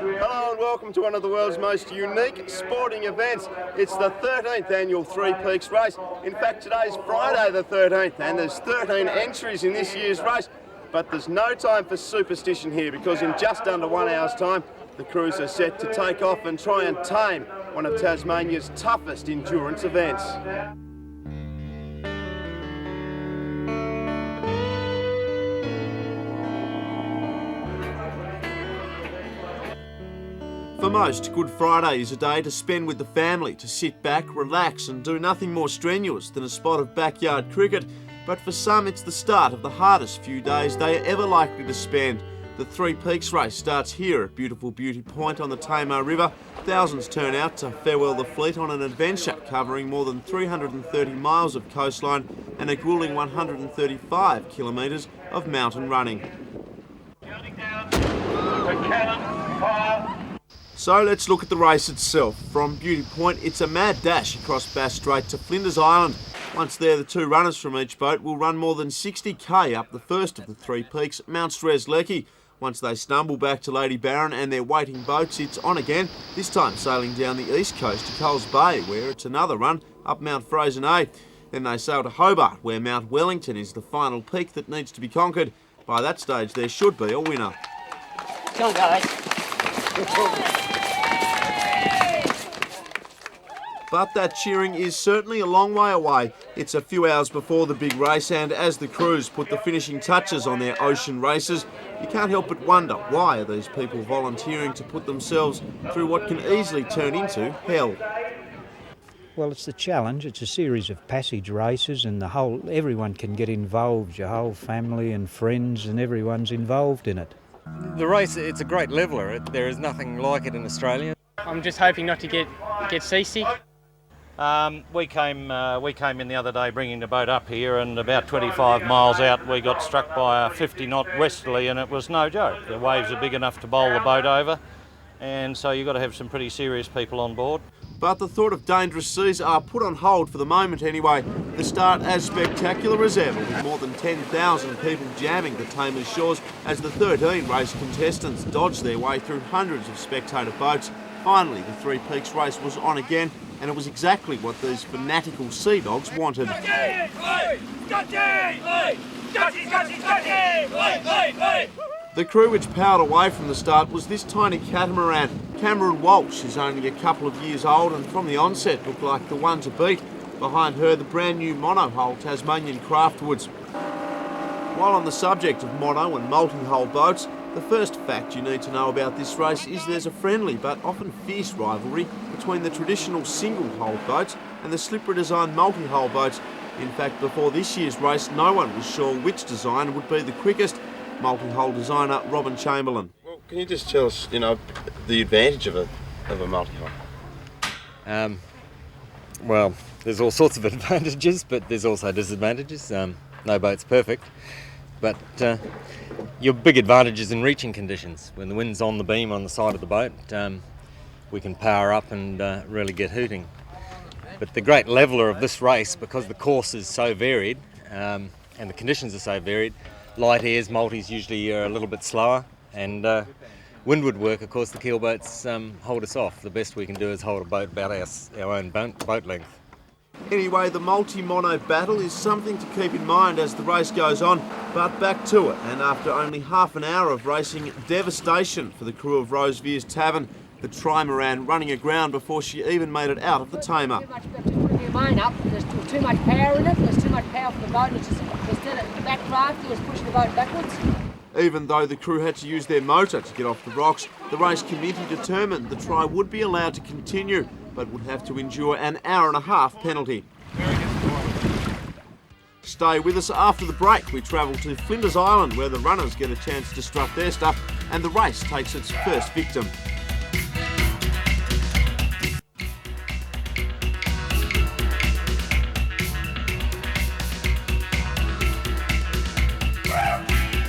Hello and welcome to one of the world's most unique sporting events. It's the 13th annual Three Peaks race. In fact, today's Friday the 13th and there's 13 entries in this year's race. But there's no time for superstition here because in just under 1 hour's time, the crews are set to take off and try and tame one of Tasmania's toughest endurance events. For most, Good Friday is a day to spend with the family, to sit back, relax and do nothing more strenuous than a spot of backyard cricket. But for some, it's the start of the hardest few days they are ever likely to spend. The Three Peaks race starts here at beautiful Beauty Point on the Tamar River. Thousands turn out to farewell the fleet on an adventure covering more than 330 miles of coastline and a gruelling 135 kilometres of mountain running. So let's look at the race itself. From Beauty Point, it's a mad dash across Bass Strait to Flinders Island. Once there, the two runners from each boat will run more than 60k up the first of the Three Peaks, Mount Strzelecki. Once they stumble back to Lady Baron and their waiting boats, it's on again, this time sailing down the east coast to Coles Bay, where it's another run up Mount Freycinet. Then they sail to Hobart, where Mount Wellington is the final peak that needs to be conquered. By that stage, there should be a winner. Come on, guys. But that cheering is certainly a long way away. It's a few hours before the big race, and as the crews put the finishing touches on their ocean races, you can't help but wonder, why are these people volunteering to put themselves through what can easily turn into hell? Well, it's the challenge. It's a series of passage races and everyone can get involved, your whole family and friends, and everyone's involved in it. The race, it's a great leveller. There is nothing like it in Australia. I'm just hoping not to get seasick. We came in the other day bringing the boat up here, and about 25 miles out we got struck by a 50-knot westerly, and it was no joke. The waves are big enough to bowl the boat over, and so you've got to have some pretty serious people on board. But the thought of dangerous seas are put on hold for the moment anyway. The start as spectacular as ever, with more than 10,000 people jamming the Tamar's shores as the 13 race contestants dodge their way through hundreds of spectator boats. Finally, the Three Peaks race was on again, and it was exactly what these fanatical sea dogs wanted. The crew which powered away from the start was this tiny catamaran. Cameron Walsh is only a couple of years old and from the onset looked like the one to beat. Behind her, the brand new monohull Tasmanian Craftwoods. While on the subject of mono and multi-hull boats, the first fact you need to know about this race is there's a friendly but often fierce rivalry between the traditional single-hull boats and the slippery design multi-hull boats. In fact, before this year's race, no one was sure which design would be the quickest. Multi-hull designer Robin Chamberlain. Well, can you just tell us, the advantage of a multi-hull? Well, there's all sorts of advantages, but there's also disadvantages. No boat's perfect, but your big advantage is in reaching conditions. When the wind's on the beam on the side of the boat, we can power up and really get hooting. But the great leveller of this race, because the course is so varied and the conditions are so varied, light airs, multis usually are a little bit slower, and windward work, of course, the keel boats hold us off. The best we can do is hold a boat about our own boat length. Anyway, the multi-mono battle is something to keep in mind as the race goes on, but back to it, and after only half an hour of racing, devastation for the crew of Rosevere's Tavern, the trimaran running aground before she even made it out of the Tamar. Too much main up. There's too much power in it. There's too much power for the boat. It's just instead of the back draft, he was pushing the boat backwards. Even though the crew had to use their motor to get off the rocks, the race committee determined the try would be allowed to continue, but would have to endure an hour-and-a-half penalty. Stay with us after the break. We travel to Flinders Island, where the runners get a chance to strut their stuff, and the race takes its first victim.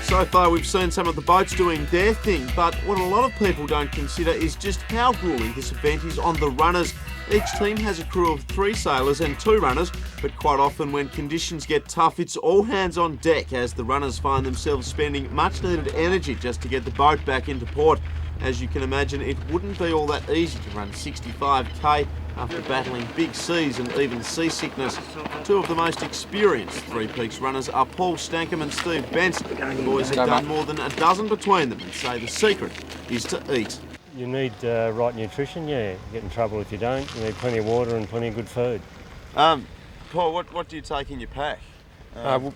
So far we've seen some of the boats doing their thing, but what a lot of people don't consider is just how gruelling this event is on the runners. Each team has a crew of 3 sailors and 2 runners, but quite often when conditions get tough, it's all hands on deck as the runners find themselves spending much needed energy just to get the boat back into port. As you can imagine, it wouldn't be all that easy to run 65k after battling big seas and even seasickness. 2 of the most experienced Three Peaks runners are Paul Stankham and Steve Bence. The boys have done more than a dozen between them and say the secret is to eat. You need right nutrition, yeah. You get in trouble if you don't. You need plenty of water and plenty of good food. Paul, what do you take in your pack?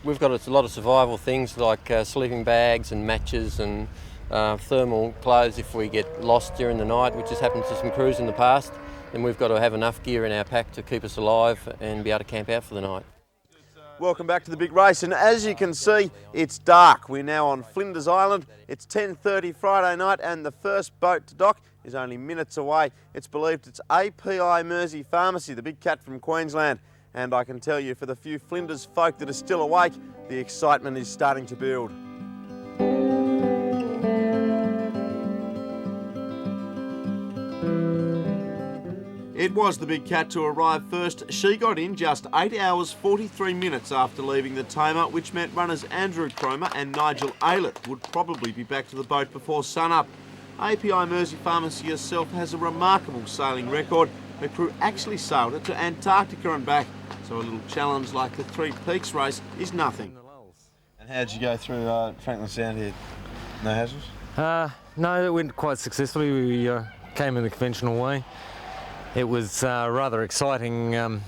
We've got a lot of survival things like sleeping bags and matches and thermal clothes if we get lost during the night, which has happened to some crews in the past. Then we've got to have enough gear in our pack to keep us alive and be able to camp out for the night. Welcome back to the big race, and as you can see, it's dark. We're now on Flinders Island. It's 10:30 Friday night, and the first boat to dock is only minutes away. It's believed it's API Mersey Pharmacy, the big cat from Queensland. And I can tell you, for the few Flinders folk that are still awake, the excitement is starting to build. It was the big cat to arrive first. She got in just 8 hours 43 minutes after leaving the tamer, which meant runners Andrew Cromer and Nigel Aylett would probably be back to the boat before sunup. API Mersey Pharmacy herself has a remarkable sailing record. Her crew actually sailed it to Antarctica and back, so a little challenge like the Three Peaks race is nothing. And how did you go through Franklin Sound here? No hassles? No, it went quite successfully. We came in the conventional way. It was rather exciting out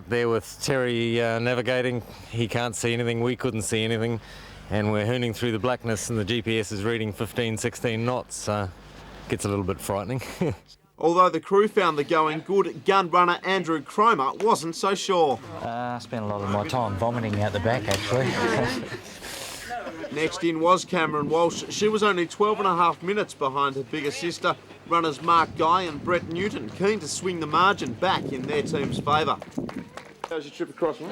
there with Terry navigating. He can't see anything, we couldn't see anything, and we're hooning through the blackness and the GPS is reading 15, 16 knots, so it gets a little bit frightening. Although the crew found the going good, gun runner Andrew Cromer wasn't so sure. I spent a lot of my time vomiting out the back, actually. Next in was Cameron Walsh. She was only 12.5 minutes behind her bigger sister, runners Mark Guy and Brett Newton, keen to swing the margin back in their team's favour. How was your trip across, mate?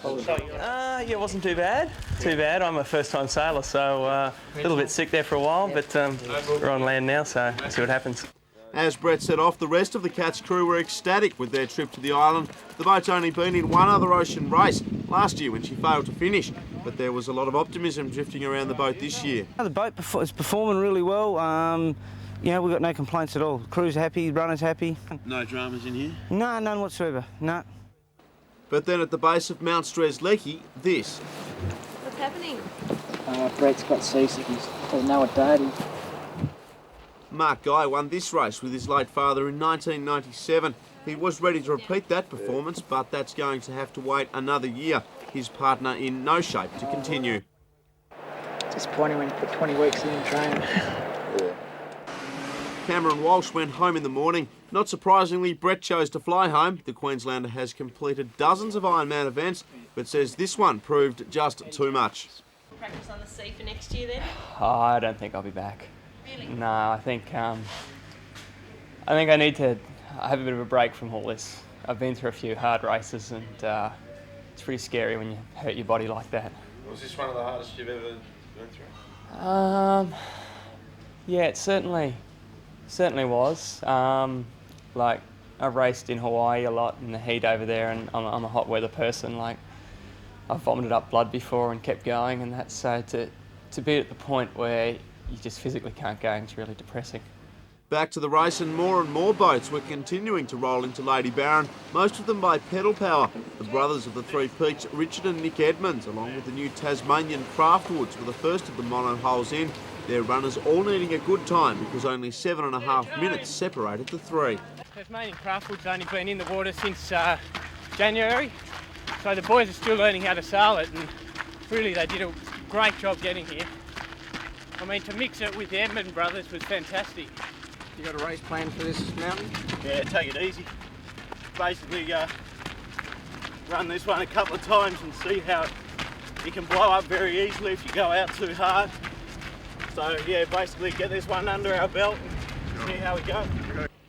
Yeah, it wasn't too bad. Too bad. I'm a first-time sailor, so a little bit sick there for a while, but we're on land now, so let's see what happens. As Brett set off, the rest of the Cat's crew were ecstatic with their trip to the island. The boat's only been in one other ocean race, last year when she failed to finish, but there was a lot of optimism drifting around the boat this year. The boat is performing really well. You know, we've got no complaints at all. The crew's happy, runners happy. No dramas in here? No, none whatsoever, no. But then at the base of Mount Strzelecki, this. What's happening? Brett's got seasick. He doesn't know what day it is. Mark Guy won this race with his late father in 1997. He was ready to repeat that performance, but that's going to have to wait another year. His partner in no shape to continue. Disappointing when you put 20 weeks in training. Cameron Walsh went home in the morning. Not surprisingly, Brett chose to fly home. The Queenslander has completed dozens of Ironman events, but says this one proved just too much. Practice on the sea for next year then? Oh, I don't think I'll be back. Really? No, I think I need to have a bit of a break from all this. I've been through a few hard races and it's pretty scary when you hurt your body like that. Was this one of the hardest you've ever been through? Yeah, it certainly was. Like, I've raced in Hawaii a lot in the heat over there, and I'm a hot weather person. Like, I've vomited up blood before and kept going, and that's so to be at the point where you just physically can't go, it's really depressing. Back to the race, and more boats were continuing to roll into Lady Baron, most of them by pedal power. The brothers of the Three Peaks, Richard and Nick Edmonds, along with the new Tasmanian Craftwoods, were the first of the mono hulls in. Their runners all needing a good time because only 7.5 minutes separated the three. Tasmanian Craftwood's only been in the water since January, So the boys are still learning how to sail it, and really they did a great job getting here. I mean, to mix it with the Edmund brothers was fantastic. You got a race plan for this mountain? Yeah, take it easy. Basically, run this one a couple of times and see how you can blow up very easily if you go out too hard. So yeah, basically get this one under our belt and see how we go.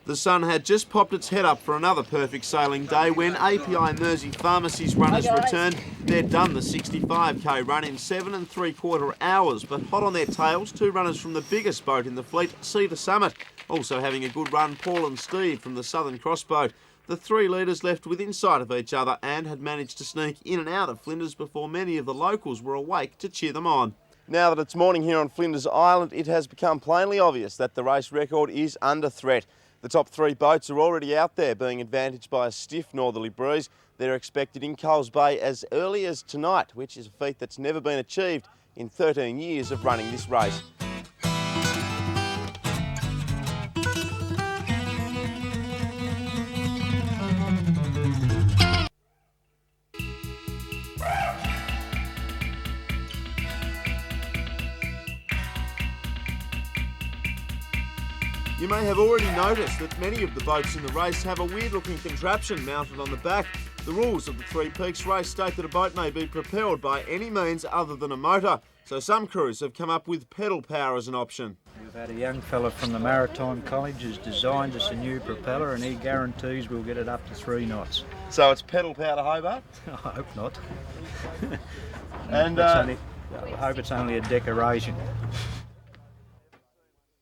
The sun had just popped its head up for another perfect sailing day when API Mersey Pharmacy's runners returned. They'd done the 65k run in 7 3/4 hours, but hot on their tails, two runners from the biggest boat in the fleet, Cedar Summit, also having a good run, Paul and Steve from the Southern Cross boat. The three leaders left within sight of each other and had managed to sneak in and out of Flinders before many of the locals were awake to cheer them on. Now that it's morning here on Flinders Island, it has become plainly obvious that the race record is under threat. The top three boats are already out there, being advantaged by a stiff northerly breeze. They're expected in Coles Bay as early as tonight, which is a feat that's never been achieved in 13 years of running this race. You may have already noticed that many of the boats in the race have a weird-looking contraption mounted on the back. The rules of the Three Peaks race state that a boat may be propelled by any means other than a motor, so some crews have come up with pedal power as an option. We've had a young fella from the Maritime College who's designed us a new propeller, and he guarantees we'll get it up to 3 knots. So it's pedal power to Hobart? I hope not. And I hope it's only a decoration.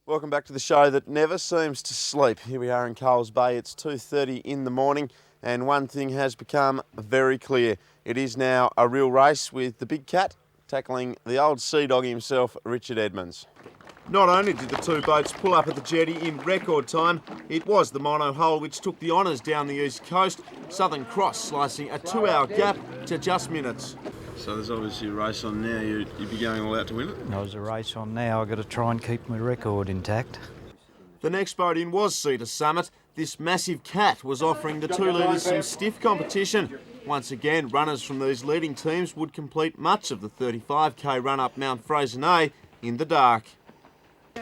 Welcome back to the show that never seems to sleep. Here we are in Coles Bay. It's 2:30 in the morning, and one thing has become very clear. It is now a real race with the big cat tackling the old sea dog himself, Richard Edmonds. Not only did the two boats pull up at the jetty in record time, it was the mono hull which took the honours down the east coast, Southern Cross slicing a 2-hour gap to just minutes. So there's obviously a race on now. You'd be going all out to win it? There's a race on now. I've got to try and keep my record intact. The next boat in was Cedar Summit. This massive cat was offering the two leaders some stiff competition. Once again, runners from these leading teams would complete much of the 35k run up Mount Freycinet in the dark.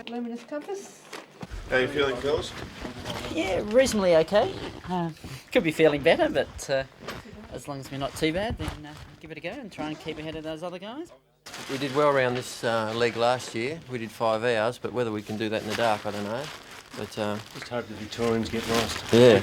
Luminous compass. How are you feeling, fellas? Yeah, reasonably okay. Could be feeling better, but as long as we're not too bad, then give it a go and try and keep ahead of those other guys. We did well around this leg last year. We did 5 hours, but whether we can do that in the dark, I don't know. But just hope the Victorians get lost. Yeah.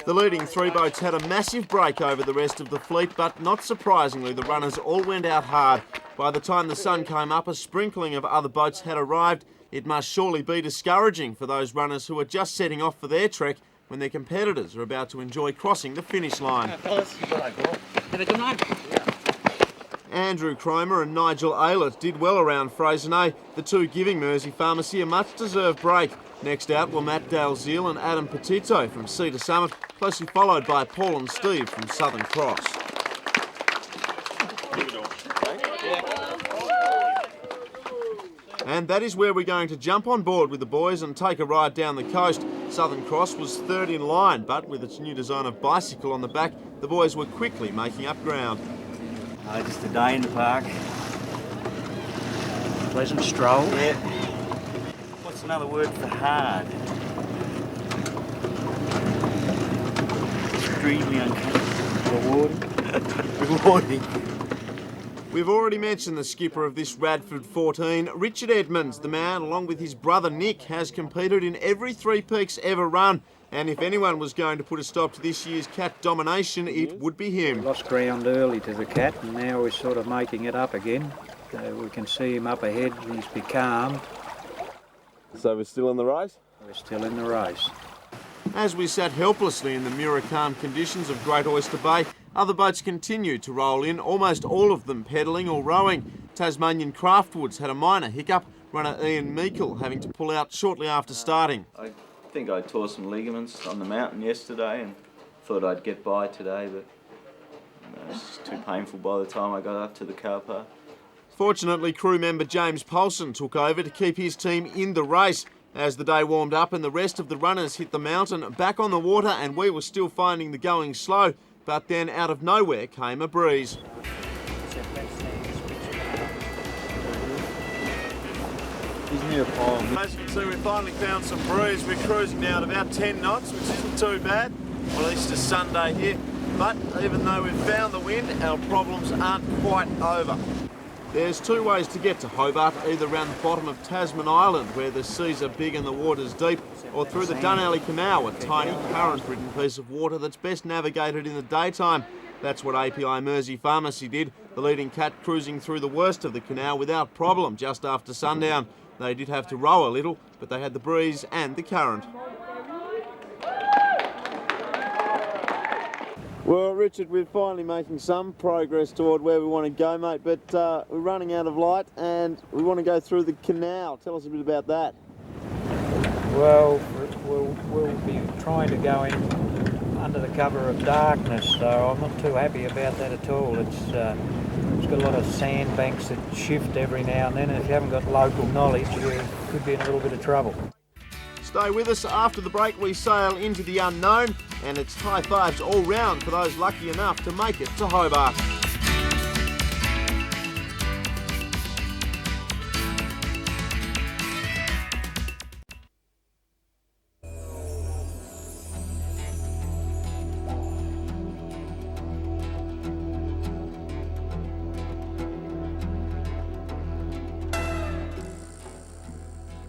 The leading three boats had a massive break over the rest of the fleet, but not surprisingly, the runners all went out hard. By the time the sun came up, a sprinkling of other boats had arrived. It must surely be discouraging for those runners who are just setting off for their trek when their competitors are about to enjoy crossing the finish line. Have a good night. Andrew Cromer and Nigel Aylett did well around Freycinet, the two giving Mersey Pharmacy a much-deserved break. Next out were Matt Dalziel and Adam Petito from Cedar Summit, closely followed by Paul and Steve from Southern Cross. And that is where we're going to jump on board with the boys and take a ride down the coast. Southern Cross was third in line, but with its new design of bicycle on the back, the boys were quickly making up ground. Just a day in the park. Pleasant stroll. Yeah. What's another word for hard? Extremely uncomfortable. Rewarding. We've already mentioned the skipper of this Radford 14, Richard Edmonds. The man, along with his brother Nick, has competed in every Three Peaks ever run. And if anyone was going to put a stop to this year's cat domination, it would be him. We lost ground early to the cat, and now we're sort of making it up again. We can see him up ahead, he's becalmed. So we're still in the race? We're still in the race. As we sat helplessly in the mirror-calm conditions of Great Oyster Bay, other boats continued to roll in, almost all of them pedalling or rowing. Tasmanian Craftwoods had a minor hiccup, runner Ian Meikle having to pull out shortly after starting. I think I tore some ligaments on the mountain yesterday and thought I'd get by today, but it was just too painful by the time I got up to the car park. Fortunately, crew member James Paulson took over to keep his team in the race. As the day warmed up and the rest of the runners hit the mountain, back on the water, and we were still finding the going slow, but then out of nowhere came a breeze. As you can see, we finally found some breeze. We're cruising now at about 10 knots, which isn't too bad. Well, at least it's Sunday here. But even though we've found the wind, our problems aren't quite over. There's two ways to get to Hobart, either around the bottom of Tasman Island, where the seas are big and the water's deep, or through the Dunalley Canal, a tiny current-ridden piece of water that's best navigated in the daytime. That's what API Mersey Pharmacy did, the leading cat cruising through the worst of the canal without problem just after sundown. They did have to row a little, but they had the breeze and the current. Well, Richard, we're finally making some progress toward where we want to go, mate, but we're running out of light and we want to go through the canal. Tell us a bit about that. Well, we'll be trying to go in under the cover of darkness, so I'm not too happy about that at all. It's got a lot of sandbanks that shift every now and then, and if you haven't got local knowledge, you could be in a little bit of trouble. Stay with us. After the break, we sail into the unknown, and it's high fives all round for those lucky enough to make it to Hobart.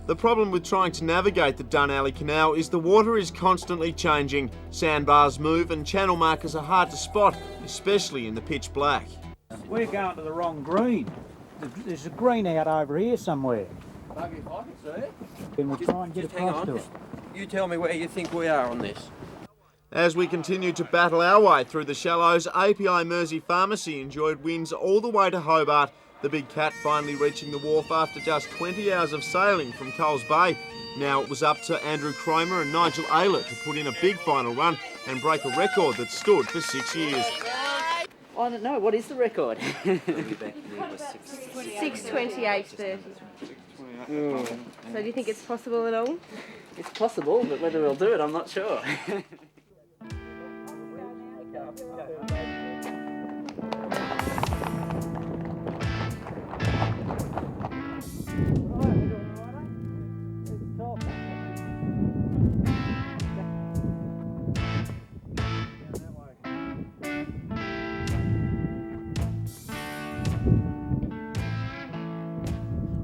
The problem with trying to navigate the Dunalley Canal is the water is constantly changing. Sandbars move and channel markers are hard to spot, especially in the pitch black. We're going to the wrong green. There's a green out over here somewhere. Maybe if I can see it. Then we'll try and get across to it. You tell me where you think we are on this. As we continue to battle our way through the shallows, API Mersey Pharmacy enjoyed winds all the way to Hobart. The big cat finally reaching the wharf after just 20 hours of sailing from Coles Bay. Now it was up to Andrew Cromer and Nigel Aylett to put in a big final run and break a record that stood for 6 years. I don't know, what is the record? 6:28:30. So do you think it's possible at all? It's possible, but whether we'll do it, I'm not sure.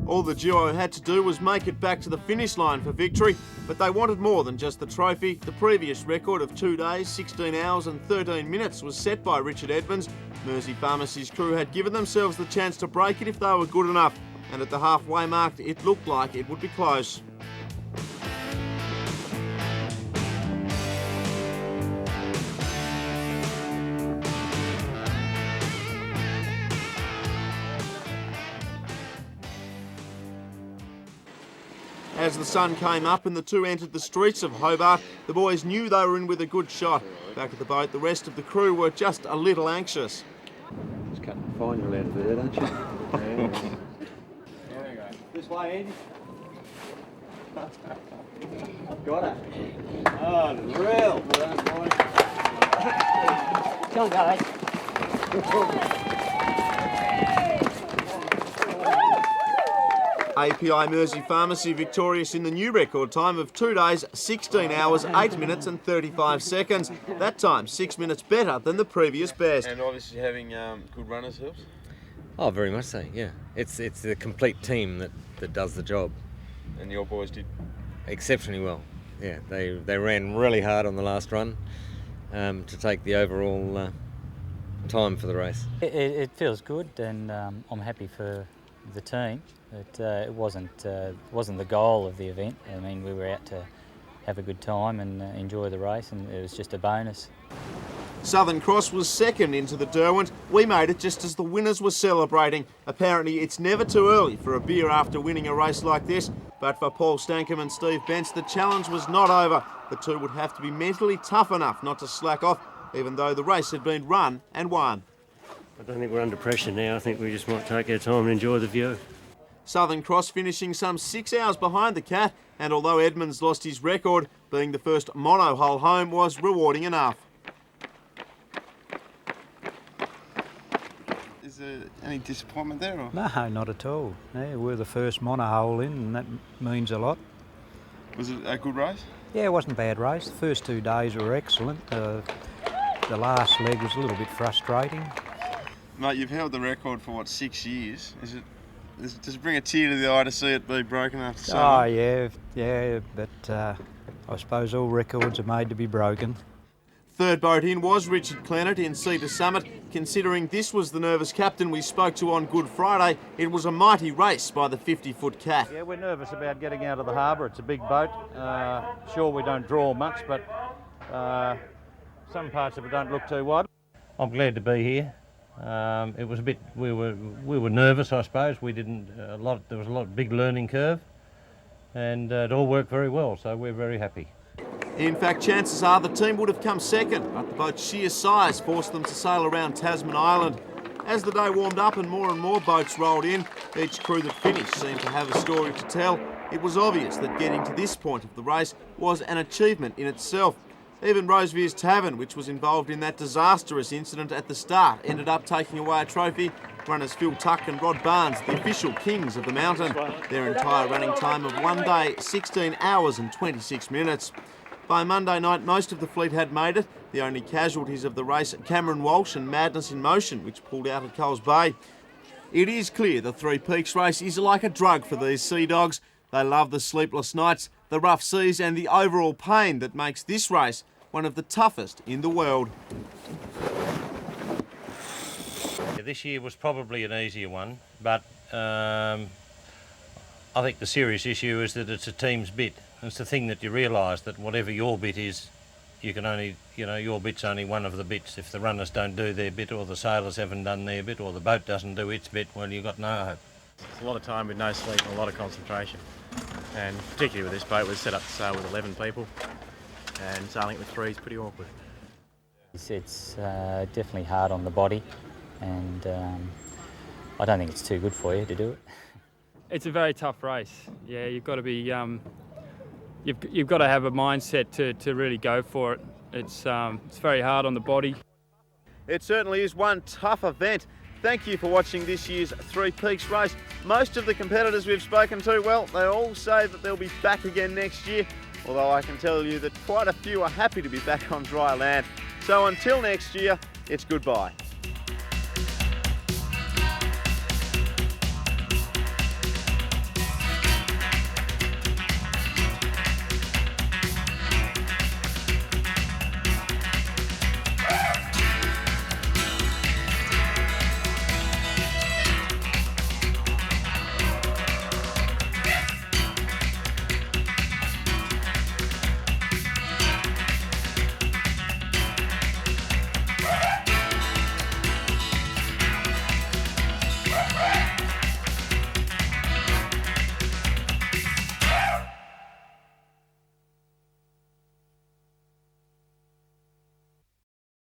All the duo had to do was make it back to the finish line for victory, but they wanted more than just the trophy. The previous record of 2 days, 16 hours and 13 minutes was set by Richard Edmonds. Mersey Pharmacy's crew had given themselves the chance to break it if they were good enough, and at the halfway mark it looked like it would be close. As the sun came up and the two entered the streets of Hobart, the boys knew they were in with a good shot. Back at the boat, the rest of the crew were just a little anxious. Just cutting the final out of there, don't you? There we go. This way, Andy. Got it. Oh, real. Come on, guys. API Mersey Pharmacy victorious in the new record time of 2 days, 16 hours, 8 minutes and 35 seconds. That time 6 minutes better than the previous best. And obviously having good runners helps? Oh, very much so, yeah. It's the complete team that does the job. And your boys did? Exceptionally well, yeah. They ran really hard on the last run to take the overall time for the race. It feels good, and I'm happy for the team. It wasn't the goal of the event. I mean, we were out to have a good time and enjoy the race, and it was just a bonus. Southern Cross was second into the Derwent. We made it just as the winners were celebrating. Apparently it's never too early for a beer after winning a race like this, but for Paul Stankham and Steve Bence, the challenge was not over. The two would have to be mentally tough enough not to slack off, even though the race had been run and won. I don't think we're under pressure now. I think we just might take our time and enjoy the view. Southern Cross finishing some 6 hours behind the Cat, and although Edmonds lost his record, being the first mono-hull home was rewarding enough. there any disappointment there? Or? No, not at all. Yeah, we're the first monohole in, and that means a lot. Was it a good race? Yeah, it wasn't a bad race. The first 2 days were excellent. The last leg was a little bit frustrating. Mate, you've held the record for, what, 6 years? Does it bring a tear to the eye to see it be broken after so long? Oh, yeah, but I suppose all records are made to be broken. Third boat in was Richard Clennett in Cedar Summit. Considering this was the nervous captain we spoke to on Good Friday, it was a mighty race by the 50-foot cat. Yeah, we're nervous about getting out of the harbour. It's a big boat. Sure, we don't draw much, but some parts of it don't look too wide. I'm glad to be here. It was a bit. We were nervous, I suppose. We didn't There was a lot big learning curve, and it all worked very well. So we're very happy. In fact, chances are the team would have come second, but the boat's sheer size forced them to sail around Tasman Island. As the day warmed up and more boats rolled in, each crew that finished seemed to have a story to tell. It was obvious that getting to this point of the race was an achievement in itself. Even Rosevere's Tavern, which was involved in that disastrous incident at the start, ended up taking away a trophy. Runners Phil Tuck and Rod Barnes, the official kings of the mountain. Their entire running time of 1 day, 16 hours and 26 minutes. By Monday night, most of the fleet had made it. The only casualties of the race, Cameron Walsh and Madness in Motion, which pulled out at Coles Bay. It is clear the Three Peaks race is like a drug for these sea dogs. They love the sleepless nights, the rough seas and the overall pain that makes this race one of the toughest in the world. This year was probably an easier one, but I think the serious issue is that it's a team's bit. It's the thing that you realise that whatever your bit is, you can only, your bit's only one of the bits. If the runners don't do their bit, or the sailors haven't done their bit, or the boat doesn't do its bit, well, you've got no hope. It's a lot of time with no sleep and a lot of concentration. And particularly with this boat, we're set up to sail with 11 people, and sailing with 3 is pretty awkward. It's definitely hard on the body, and I don't think it's too good for you to do it. It's a very tough race. Yeah, you've got to be, you've got to have a mindset to really go for it. It's very hard on the body. It certainly is one tough event. Thank you for watching this year's Three Peaks race. Most of the competitors we've spoken to, well, they all say that they'll be back again next year, although I can tell you that quite a few are happy to be back on dry land. So until next year, it's goodbye.